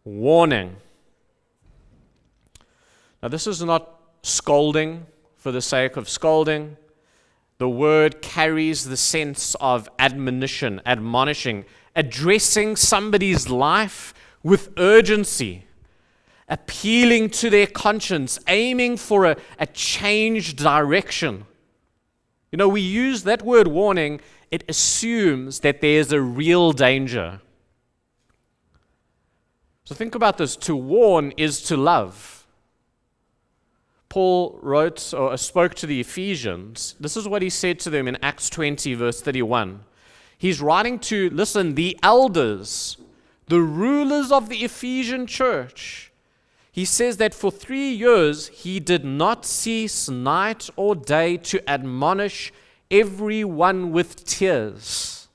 warning. Now, this is not scolding for the sake of scolding. The word carries the sense of admonition, admonishing, addressing somebody's life with urgency, appealing to their conscience, aiming for a changed direction. You know, we use that word warning, it assumes that there's a real danger. So think about this. To warn is to love. Paul wrote or spoke to the Ephesians. This is what he said to them in Acts 20, verse 31. He's writing to, listen, the elders, the rulers of the Ephesian church. He says that for 3 years he did not cease night or day to admonish everyone with tears.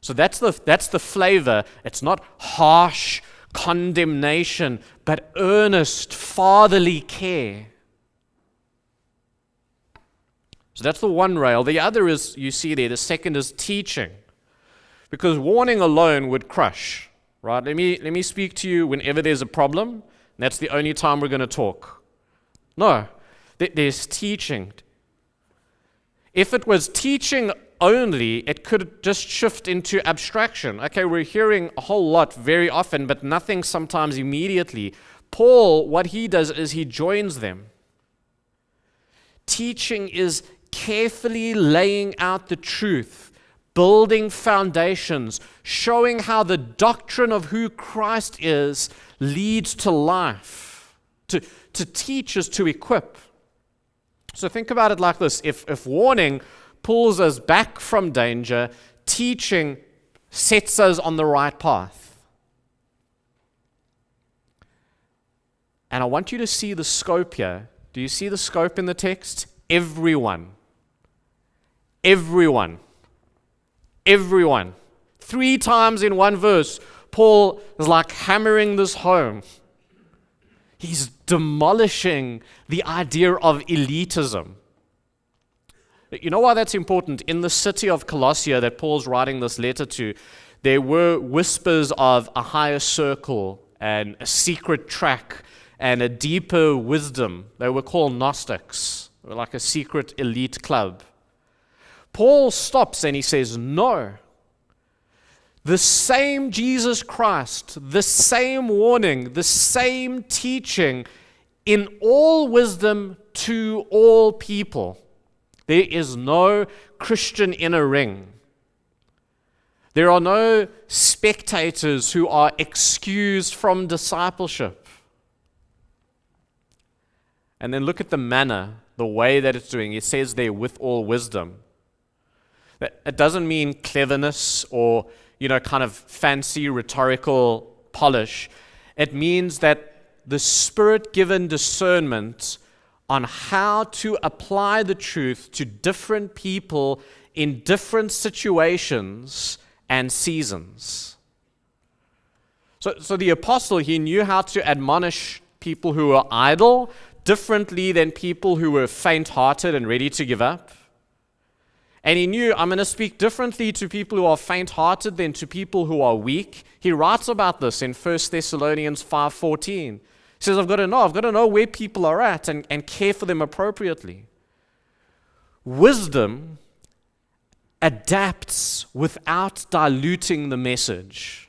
So that's the flavor. It's not harsh condemnation, but earnest fatherly care. So that's the one rail. The other is, you see there, the second is teaching. Because warning alone would crush, right? Let me speak to you whenever there's a problem, and that's the only time we're going to talk. No, there's teaching. If it was teaching only, it could just shift into abstraction. Okay, we're hearing a whole lot very often, but nothing sometimes immediately. Paul, what he does is he joins them. Teaching is carefully laying out the truth, building foundations, showing how the doctrine of who Christ is leads to life. To teach is to equip. So think about it like this. If warning pulls us back from danger, teaching sets us on the right path. And I want you to see the scope here. Do you see the scope in the text? Everyone. Everyone. Everyone. 3 times in one verse, Paul is like hammering this home. He's demolishing the idea of elitism. You know why that's important? In the city of Colossia that Paul's writing this letter to, there were whispers of a higher circle and a secret track and a deeper wisdom. They were called Gnostics, like a secret elite club. Paul stops and he says, no. The same Jesus Christ, the same warning, the same teaching in all wisdom to all people. There is no Christian inner ring. There are no spectators who are excused from discipleship. And then look at the manner, the way that it's doing. It says there, with all wisdom. It doesn't mean cleverness or, kind of fancy rhetorical polish. It means that the Spirit-given discernment on how to apply the truth to different people in different situations and seasons. So the apostle, he knew how to admonish people who were idle differently than people who were faint-hearted and ready to give up. And he knew, I'm going to speak differently to people who are faint-hearted than to people who are weak. He writes about this in 1 Thessalonians 5:14. He says, I've got to know where people are at and care for them appropriately. Wisdom adapts without diluting the message.